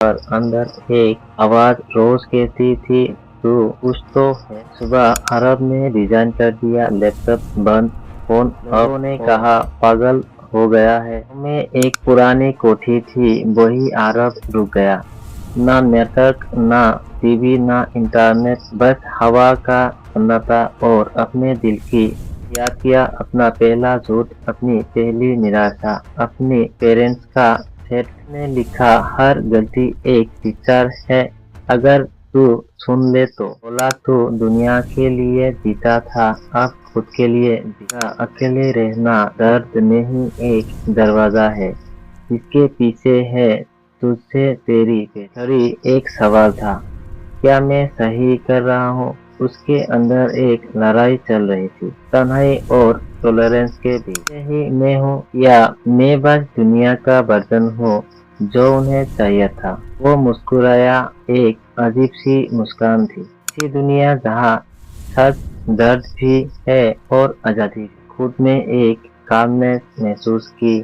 पर अंदर एक आवाज रोज कहती थी, तू कुछ तो है। सुबह अरब ने रिजाइन कर दिया, लैपटॉप बंद, फोन। लोगों ने कहा पागल हो गया है। में एक पुरानी कोठी थी, वही अरब रुक गया। ना नेटवर्क, ना टीवी, ना इंटरनेट, बस हवा का सन्नाटा और अपने दिल की याद किया। अपना पहला झूठ, अपनी पहली निराशा, अपने पेरेंट्स का सेठ ने लिखा, हर गलती एक पिक्चर है, अगर तू सुन ले तो। बोला तू दुनिया के लिए जीता था, अब खुद के लिए जीता। अकेले रहना दर्द नहीं, एक दरवाजा है जिसके पीछे है तुझसे तेरी बेहतरी। एक सवाल था, क्या मैं सही कर रहा हूँ? उसके अंदर एक लड़ाई चल रही थी, तन्हाई और टॉलरेंस के बीच। यही मैं हूँ, या मैं बस दुनिया का वर्जन हूँ जो उन्हें चाहिए था। वो मुस्कुराया, एक अजीब सी मुस्कान थी। ऐसी दुनिया जहाँ सच, दर्द भी है और आजादी भी। खुद में एक कामनेस महसूस की,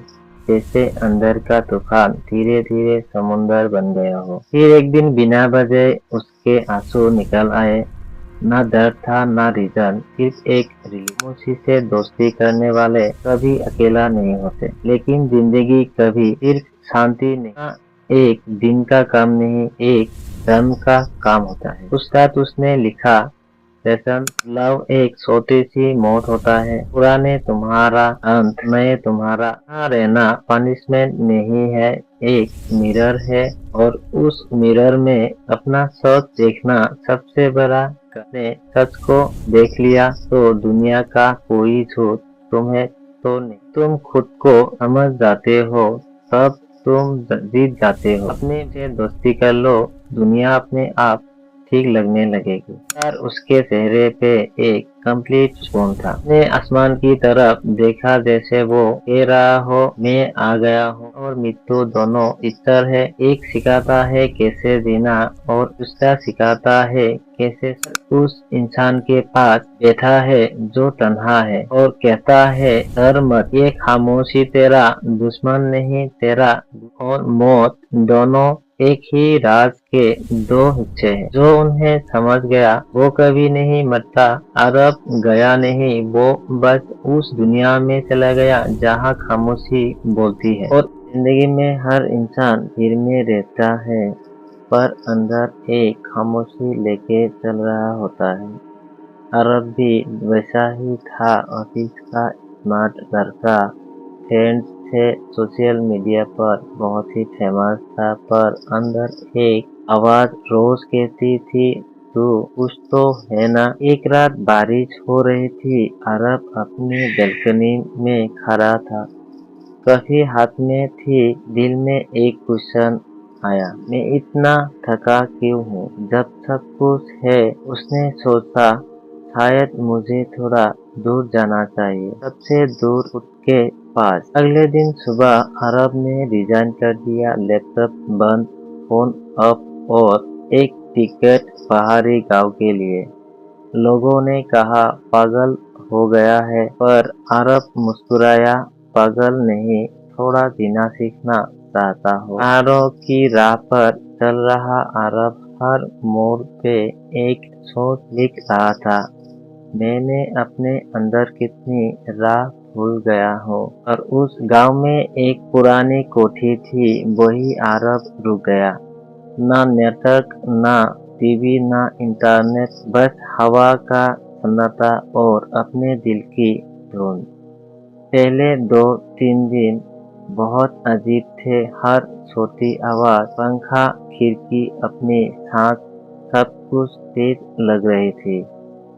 जैसे अंदर का तूफान धीरे धीरे समुंदर बन गया हो। फिर एक दिन बिना वजह उसके आंसू निकल आए। ना दर्द था, ना रीजन, सिर्फ एक रिलीफ। खामोशी से दोस्ती करने वाले कभी अकेला नहीं होते, लेकिन जिंदगी कभी सिर्फ शांति नहीं। ना एक दिन का काम नहीं, एक जन्म का काम होता है। उस रात उसने लिखा, सेशन लव एक छोटी सी मौत होता है, पुराने तुम्हारा अंत, नए तुम्हारा। यहाँ रहना पनिशमेंट नहीं है, एक मिरर है, और उस मिरर में अपना सोच देखना सबसे बड़ा। ने सच को देख लिया तो दुनिया का कोई झूठ तुम्हें तो नहीं। तुम खुद को समझ जाते हो, सब तुम जीत जाते हो। अपने से दोस्ती कर लो, दुनिया अपने आप ठीक लगने लगेगी। यार उसके चेहरे पे एक कंप्लीट सुकून था। उसने आसमान की तरफ देखा, जैसे वो कह रहा हो, मैं आ गया हूँ। और मृत्यु दोनों इतर है, एक सिखाता है कैसे जीना और दूसरा सिखाता है कैसे। उस इंसान के पास बैठा है जो तन्हा है और कहता है डर मत, ये खामोशी तेरा दुश्मन नहीं, तेरा। और मौत दोनों एक ही राज के दो हिस्से हैं। जो उन्हें समझ गया वो कभी नहीं मरता। अरब गया नहीं, वो बस उस दुनिया में चला गया जहाँ खामोशी बोलती है। और जिंदगी में हर इंसान भीड़ में रहता है, पर अंदर एक खामोशी लेके चल रहा होता है। अरब भी वैसा ही था, ऑफिस का स्मार्ट लड़का, फ्रेंड्स थे, सोशल मीडिया पर बहुत ही फेमस था, पर अंदर एक आवाज रोज कहती थी, तू कुछ तो है ना। एक रात बारिश हो रही थी, अरब अपनी बैल्कनी में खड़ा था, कॉफी हाथ में थी, दिल में एक क्वेश्चन आया, मैं इतना थका क्यों हूँ जब सब कुछ है। उसने सोचा, शायद मुझे थोड़ा दूर जाना चाहिए, सबसे दूर उसके पास। अगले दिन सुबह अरब ने रिजाइन कर दिया, लैपटॉप बंद, फोन ऑफ, और एक टिकट पहाड़ी गांव के लिए। लोगों ने कहा पागल हो गया है, पर अरब मुस्कुराया, पागल नहीं, थोड़ा जीना सीखना चाहता हो। पहाड़ों की राह पर चल रहा अरब हर मोड़ पे एक सोच लिख रहा था, मैंने अपने अंदर कितनी राह भूल गया हूँ। और उस गांव में एक पुरानी कोठी थी, वही अरब रुक गया। ना नेटवर्क, ना टीवी, ना इंटरनेट, बस हवा का सन्नाटा और अपने दिल की धुन। पहले 2-3 दिन बहुत अजीब थे, हर छोटी आवाज, पंखा, खिड़की, अपनी सांस, सब कुछ तेज लग रही थी।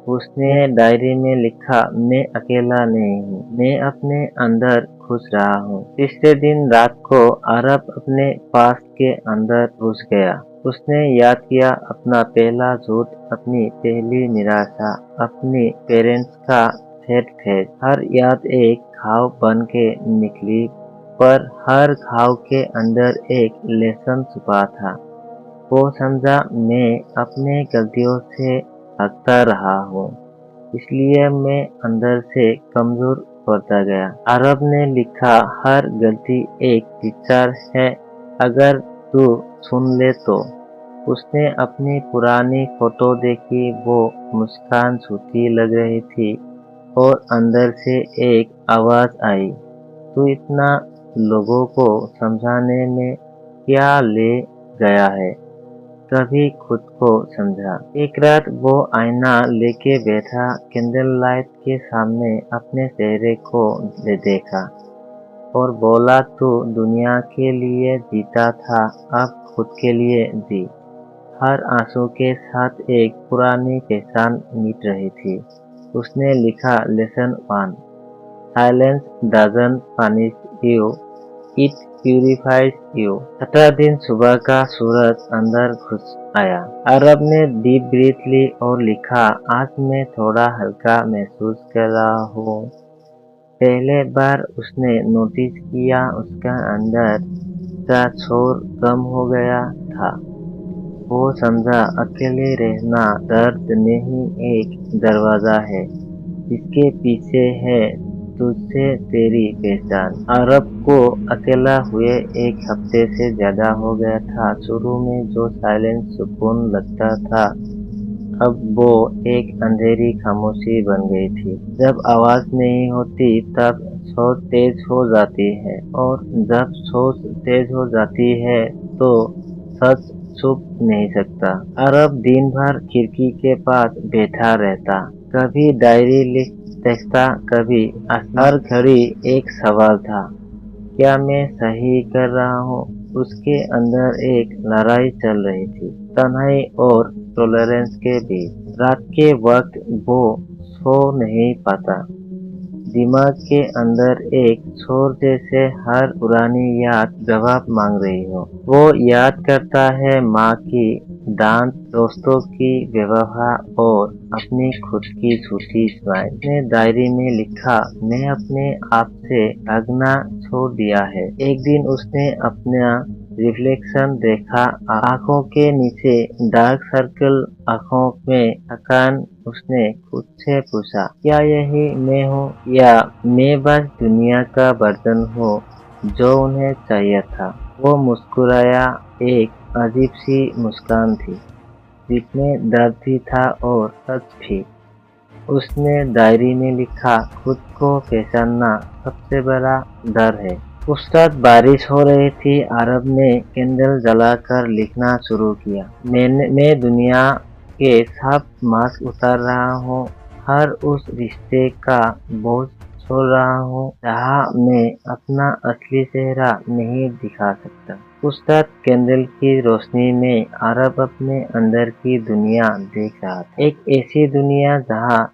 उसने डायरी में लिखा, मैं अकेला नहीं हूँ, मैं अपने अंदर खुश रहा हूँ। तीसरे दिन रात को अरब अपने पास के अंदर घुस गया। उसने याद किया अपना पहला झूठ, अपनी पहली निराशा, अपनी पेरेंट्स का सैड फेस। हर याद एक घाव बन के निकली, पर हर घाव के अंदर एक लेसन छुपा था। वो समझा, मैं अपने गलतियों से भागता रहा हूँ, इसलिए मैं अंदर से कमजोर होता गया। अरब ने लिखा, हर गलती एक टीचर है, अगर तू सुन ले तो। उसने अपनी पुरानी फोटो देखी, वो मुस्कान सूखी लग रही थी और अंदर से एक आवाज आई, तू इतना लोगों को समझाने में क्या ले गया है, कभी खुद को समझा। एक रात वो आईना लेके बैठा, कैंडल लाइट के सामने अपने चेहरे को देखा और बोला, तू दुनिया के लिए जीता था, अब खुद के लिए जी। हर आंसू के साथ एक पुरानी पहचान मिट रही थी। उसने लिखा, lesson 1, silence doesn't punish you, it purifies you. छठा दिन सुबह का सूरज अंदर घुस आया। अरब ने डीप ब्रीथ ली और लिखा, आज मैं थोड़ा हल्का महसूस कर रहा हूँ। पहले बार उसने नोटिस किया उसका अंदर का शोर कम हो गया था। वो समझा, अकेले रहना दर्द नहीं, एक दरवाजा है जिसके पीछे है तुझसे तेरी पहचान। अरब को अकेला हुए एक हफ्ते से ज्यादा हो गया था। शुरू में जो साइलेंस सुकून लगता था, अब वो एक अंधेरी खामोशी बन गई थी। जब आवाज नहीं होती तब सोच तेज हो जाती है, और जब सोच तेज हो जाती है तो सच छुप नहीं सकता। अरब दिन भर खिड़की के पास बैठा रहता, कभी डायरी देखता, कभी हर घड़ी एक सवाल था, क्या मैं सही कर रहा हूँ? उसके अंदर एक लड़ाई चल रही थी, तन्हाई और टॉलरेंस के बीच। रात के वक्त वो सो नहीं पाता, दिमाग के अंदर एक शोर जैसे हर पुरानी याद जवाब मांग रही हो। वो याद करता है माँ की डांट, दोस्तों की व्यवहार और अपनी खुद की झूठी स्माइल। उसने डायरी में लिखा, मैं अपने आप से भागना छोड़ दिया है। एक दिन उसने अपना रिफ्लेक्शन देखा, आंखों के नीचे डार्क सर्कल, आंखों में थकान। उसने खुद से पूछा, क्या यही मैं हूँ या मैं बस दुनिया का बर्तन हूँ जो उन्हें चाहिए था? वो मुस्कुराया, एक अजीब सी मुस्कान थी जिसमें दर्द भी था और सच भी। उसने डायरी में लिखा, खुद को पहचानना सबसे बड़ा डर है। उस रात बारिश हो रही थी। अरब ने कैंडल जलाकर लिखना शुरू किया, मैं दुनिया के सब मास्क उतार रहा हूँ, हर उस रिश्ते का बोझ छोड़ रहा हूँ जहाँ मैं अपना असली चेहरा नहीं दिखा सकता। उस रात कैंडल की रोशनी में अरब अपने अंदर की दुनिया देख रहा था, एक ऐसी दुनिया जहाँ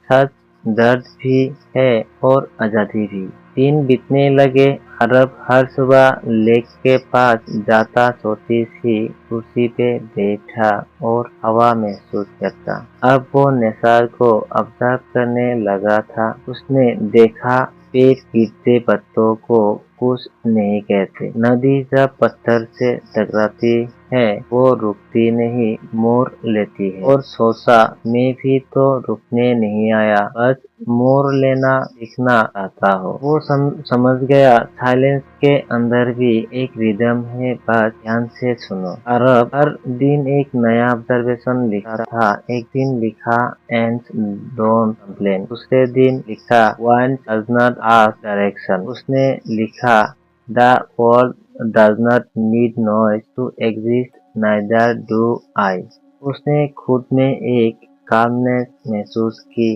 सच, दर्द भी है और आजादी भी। दिन बीतने लगे। अरब हर सुबह लेक के पास जाता, छोटी सी कुर्सी पे बैठा और हवा महसूस करता। अब वो निसार को ऑब्जर्व करने लगा था। उसने देखा, पेड़ गिरते पत्तों को कुछ नहीं कहते। नदी जब पत्थर से टकराती है वो रुकती नहीं, मोड़ लेती है। और सोचा, मैं भी तो रुकने नहीं आया, बस मोड़ लेना सीखना आता हो। वो समझ गया, साइलेंस के अंदर भी एक रिदम है, बस ध्यान से सुनो। अरब हर दिन एक नया ऑब्जर्वेशन लिखा था। एक दिन लिखा, एंड्स डोंट कंप्लेन। दूसरे दिन लिखा, one does not ask direction. उसने लिखा, the world does not need noise to exist, neither do I। उसने खुद में एक कामनेस महसूस की,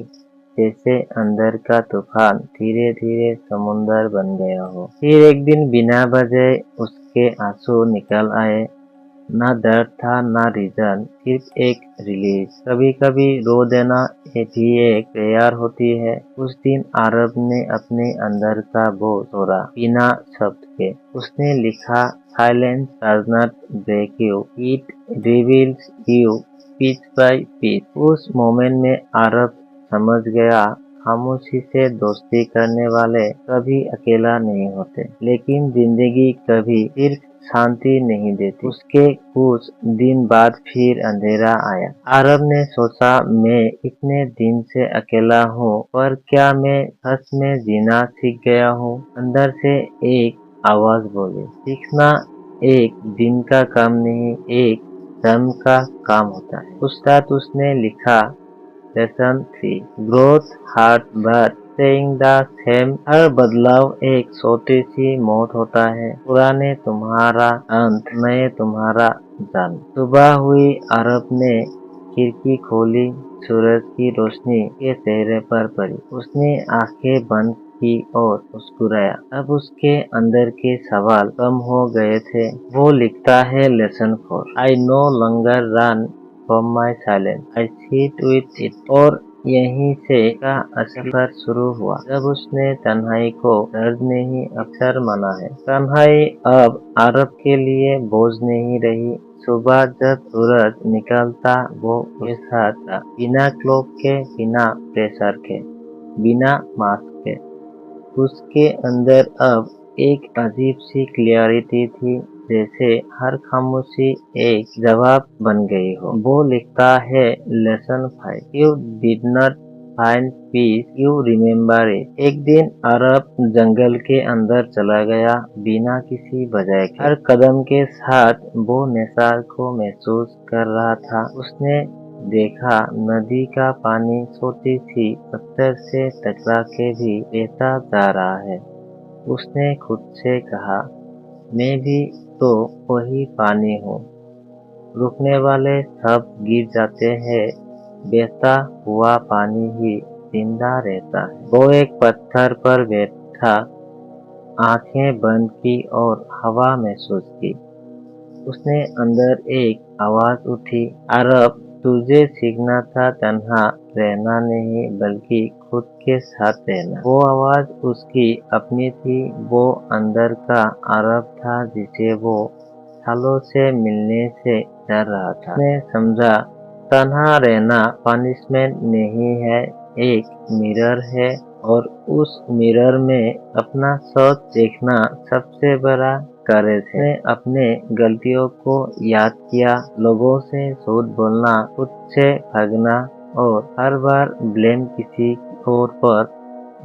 जैसे अंदर का तूफान धीरे धीरे समुंदर बन गया हो। फिर एक दिन बिना वजह उसके आंसू निकल आए, ना दर्द था ना रीजन, सिर्फ एक रिलीज। कभी कभी रो देना भी एक प्रेयर होती है। उस दिन अरब ने अपने अंदर का बोझ तोड़ा, बिना शब्द के। उसने लिखा, silence does not break you, it reveals you piece by piece. उस मोमेंट में अरब समझ गया, खामोशी से दोस्ती करने वाले कभी अकेला नहीं होते, लेकिन जिंदगी कभी सिर्फ शांति नहीं देती। उसके कुछ दिन बाद फिर अंधेरा आया। अरब ने सोचा, मैं इतने दिन से अकेला हूँ, पर क्या मैं सच में जीना सीख गया हूँ? अंदर से एक आवाज बोली, सीखना एक दिन का काम नहीं, एक जन्म का काम होता है। उस रात उसने लिखा lesson 3 growth heart but saying the same. हर बदलाव एक छोटी सी मौत होता है। पुराने तुम्हारा अंत, नए तुम्हारा जन्म। सुबह हुई, अरब ने खिड़की खोली, सूरज की रोशनी के चेहरे पर पड़ी। उसने आंखें बंद की और मुस्कुराया। अब उसके अंदर के सवाल कम हो गए थे। वो लिखता है lesson 4 I know longer run from my silence, I sit with it. और यहीं से का सफर शुरू हुआ, जब उसने तन्हाई को दर्द नहीं अक्सर माना है। तन्हाई अब अरब के लिए बोझ नहीं रही। सुबह जब सूरज निकलता वो उसके साथ था, बिना क्लॉक के, बिना प्रेशर के, बिना मास्क के। उसके अंदर अब एक अजीब सी क्लियरिटी थी, जैसे हर खामोशी एक जवाब बन गई हो। वो लिखता है lesson 5 you did not find peace, you remember it. एक दिन अरब जंगल के अंदर चला गया, बिना किसी वजह के। हर कदम के साथ वो नशा को महसूस कर रहा था। उसने देखा नदी का पानी छोटी सी पत्थर से टकरा के भी बहता जा रहा है। उसने खुद से कहा, मैं भी तो वही पानी हूँ। रुकने वाले सब गिर जाते हैं, बहता हुआ पानी ही जिंदा रहता है। वो एक पत्थर पर बैठा, आंखें बंद की और हवा महसूस की। उसने अंदर एक आवाज उठी, अरब तुझे सीखना था तन्हा रहना नहीं, बल्कि खुद के साथ रहना। वो आवाज उसकी अपनी थी। वो अंदर का अरब था जिसे वो सालों से मिलने से डर रहा था। उसने समझा तन्हा रहना पनिशमेंट नहीं है, एक मिरर है, और उस मिरर में अपना सोच देखना सबसे बड़ा करेज है। उसने अपने गलतियों को याद किया, लोगों से झूठ बोलना, खुद से भागना और हर बार ब्लेम किसी और पर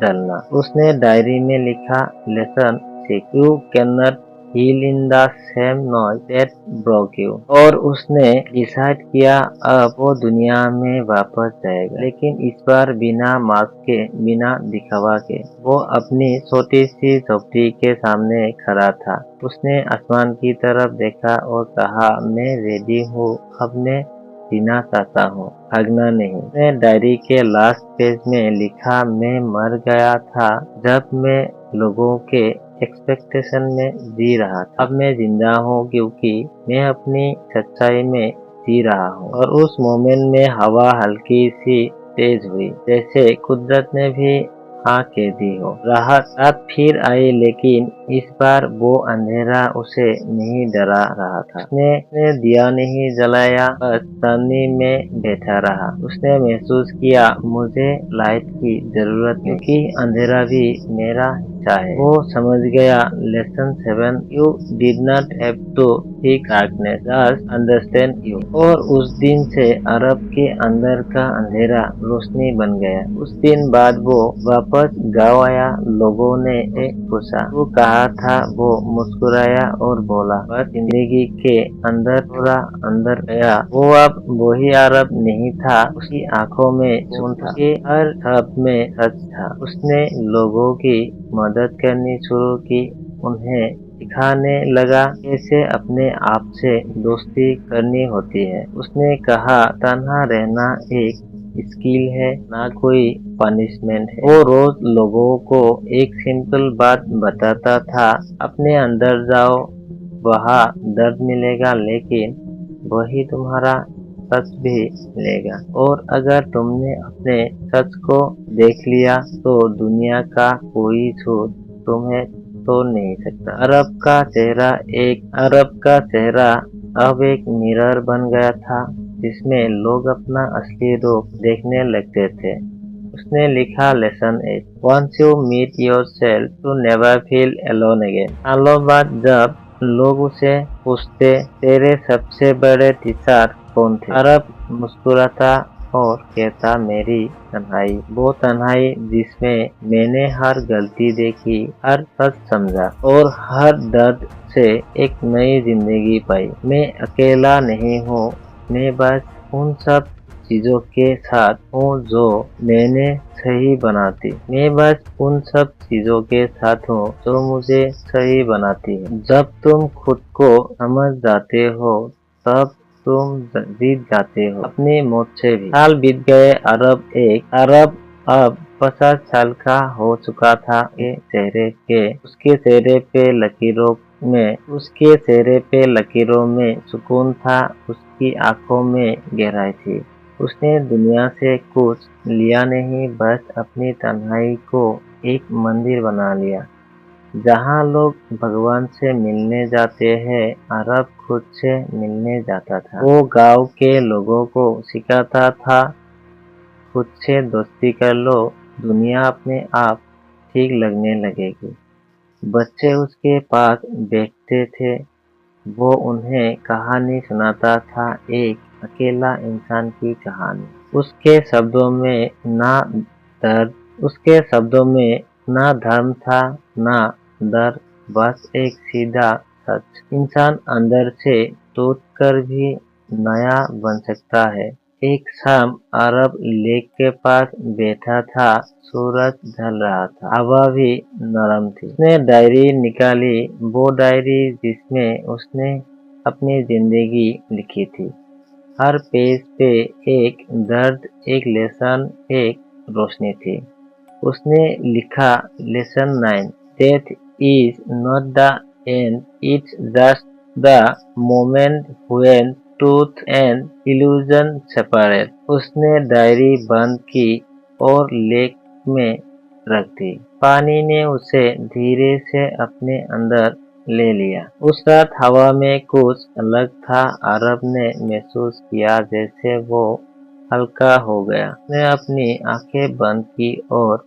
डालना। उसने डायरी में लिखा lesson 6 you can not heal in the same noise that broke you. और उसने डिसाइड किया अब वो दुनिया में वापस जाएगा, लेकिन इस बार बिना मास्क के, बिना दिखावा के। वो अपनी छोटी सी झोपड़ी के सामने खड़ा था। उसने आसमान की तरफ देखा और कहा, मैं रेडी हूँ, अब मैं जीना चाहता हूँ, भागना नहीं। उसने डायरी के लास्ट पेज में लिखा, मैं मर गया था जब मैं लोगों के एक्सपेक्टेशन में जी रहा था। अब मैं जिंदा हूँ क्योंकि मैं अपनी सच्चाई में जी रहा हूँ। और उस मोमेंट में हवा हल्की सी तेज हुई, जैसे कुदरत ने भी हाँ कह दी हो। रात फिर आई, लेकिन इस बार वो अंधेरा उसे नहीं डरा रहा था। उसने दिया नहीं जलाया, बस चांदनी में बैठा रहा। उसने महसूस किया, मुझे लाइट की जरूरत नहीं, क्योंकि अंधेरा भी मेरा हिस्सा है। वो समझ गया lesson 7 you did not have to seek darkness, just understand you. और उस दिन से अरब के अंदर का अंधेरा रोशनी बन गया। उस दिन बाद वो वापस गाँव आया। लोगों ने पूछा, वो कहा था? वो मुस्कुराया और बोला, बस जिंदगी के अंदर थोड़ा अंदर गया। वो अब वही अरब नहीं था। उसकी आंखों में खून था, उसके हर शब्द में सच था। उसने लोगों की मदद करनी शुरू की, उन्हें सिखाने लगा कैसे अपने आप से दोस्ती करनी होती है। उसने कहा, तन्हा रहना एक स्किल है, ना कोई पनिशमेंट है। वो रोज लोगों को एक सिंपल बात बताता था, अपने अंदर जाओ, वहाँ दर्द मिलेगा, लेकिन वही तुम्हारा सच भी मिलेगा। और अगर तुमने अपने सच को देख लिया तो दुनिया का कोई झूठ तुम्हें तोड़ नहीं सकता। अरब का चेहरा अब एक मिरर बन गया था, जिसमें लोग अपना असली रूप देखने लगते थे। उसने लिखा lesson 8 once you meet yourself to never feel alone again. सालों बाद जब लोग उसे पूछते, तेरे सबसे बड़े टीचर कौन थे? अरब मुस्कुराता और कहता मेरी तन्हाई, वो तन्हाई जिसमें मैंने हर गलती देखी, हर सच समझा और हर दर्द से एक नई जिंदगी पाई। मैं अकेला नहीं हूँ, मैं बस उन सब चीजों के साथ हूँ जो मैंने सही बनाती। मैं बस उन सब चीजों के साथ हूँ जो मुझे सही बनाती है। जब तुम खुद को समझ जाते हो तब तुम जीत जाते हो अपनी मौत से भी। साल बीत गए। अरब अब 50 साल का हो चुका था। उसके चेहरे पे लकीरों में सुकून था, उसकी आंखों में गहराई थी। उसने दुनिया से कुछ लिया नहीं, बस अपनी तन्हाई को एक मंदिर बना लिया जहाँ लोग भगवान से मिलने जाते हैं। अरब खुद से मिलने जाता था। वो गांव के लोगों को सिखाता था, खुद से दोस्ती कर लो, दुनिया अपने आप ठीक लगने लगेगी। बच्चे उसके पास बैठते थे, वो उन्हें कहानी सुनाता था, एक अकेला इंसान की कहानी। दर्द उसके शब्दों में ना धर्म था ना डर, बस एक सीधा सच। इंसान अंदर से टूट कर भी नया बन सकता है। एक शाम अरब लेक के पास बैठा था, सूरज ढल रहा था, हवा भी नरम थी। उसने डायरी निकाली, वो डायरी जिसमें उसने अपनी जिंदगी लिखी थी। हर पेज पे एक दर्द, एक लेसन, एक रोशनी थी। उसने लिखा, lesson 9, death is not the end, it's just the moment when truth and illusion separate. उसने डायरी बंद की और लेक में रख दी। पानी ने उसे धीरे से अपने अंदर ले लिया। उस रात हवा में कुछ अलग था। अरब ने महसूस किया जैसे वो हल्का हो गया। उसने अपनी आंखें बंद की और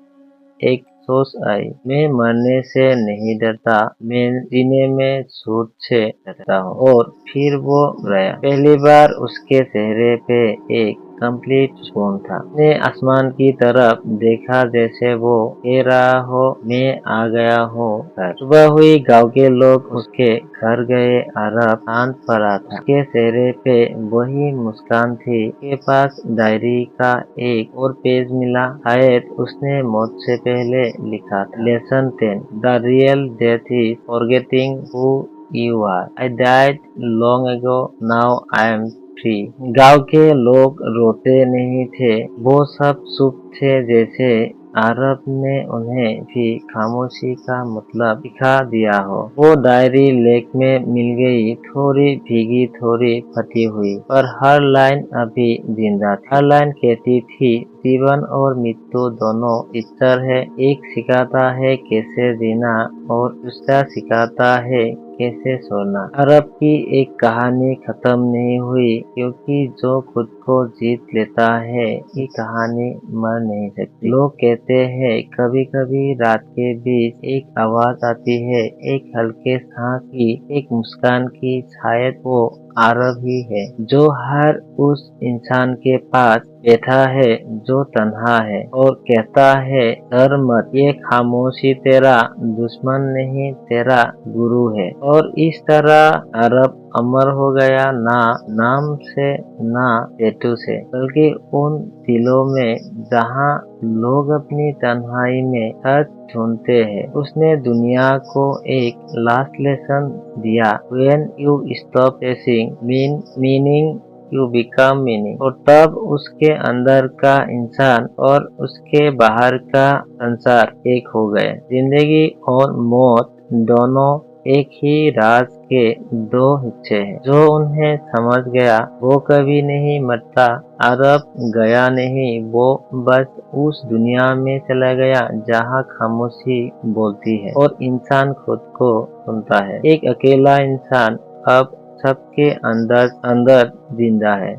एक सोच आई, मैं मरने से नहीं डरता, मैं जीने में झूठ से डरता हूँ। और फिर वो गया। पहली बार उसके चेहरे पे एक कंप्लीट सुकून था। उसने आसमान की तरफ देखा जैसे वो कह रहा हो, मैं आ गया हूँ घर। सुबह हुई, गांव के लोग उसके घर गए। अरब शांत पड़ा था, उसके चेहरे पे वही मुस्कान थी। उसके पास डायरी का एक और पेज मिला, शायद उसने मौत से पहले लिखा था। Lesson 10, the real death is forgetting who you are. I died long ago, now I am free. गांव के लोग रोते नहीं थे, वो सब चुप थे, जैसे अरब ने उन्हें भी खामोशी का मतलब सिखा दिया हो। वो डायरी लेक में मिल गई, थोड़ी भीगी, थोड़ी फटी हुई, पर हर लाइन अभी जिंदा थी। हर लाइन कहती थी, जीवन और मृत्यु दोनों ईश्वर है, एक सिखाता है कैसे जीना और दूसरा सिखाता है कैसे छोड़ना। अरब की एक कहानी खत्म नहीं हुई, क्योंकि जो खुद को जीत लेता है ये कहानी मर नहीं सकती। लोग कहते हैं कभी कभी रात के बीच एक आवाज आती है, एक हल्के सांस की, एक मुस्कान की, शायद वो अरब ही है जो हर उस इंसान के पास बैठा है जो तन्हा है और कहता है, डर मत, ये खामोशी तेरा दुश्मन नहीं, तेरा गुरु है। और इस तरह अरब अमर हो गया, ना नाम से ना टैटू से, बल्कि उन दिलों में जहाँ लोग अपनी तन्हाई में सच ढूंढते हैं। उसने दुनिया को एक लास्ट लेसन दिया, When you stop chasing meaning you become meaning। और तब उसके अंदर का इंसान और उसके बाहर का संसार एक हो गए। जिंदगी और मौत दोनों एक ही राज के दो हिस्से हैं। जो उन्हें समझ गया वो कभी नहीं मरता। अरब गया नहीं, वो बस उस दुनिया में चला गया जहाँ खामोशी बोलती है और इंसान खुद को सुनता है। एक अकेला इंसान अब सबके अंदर जिंदा है।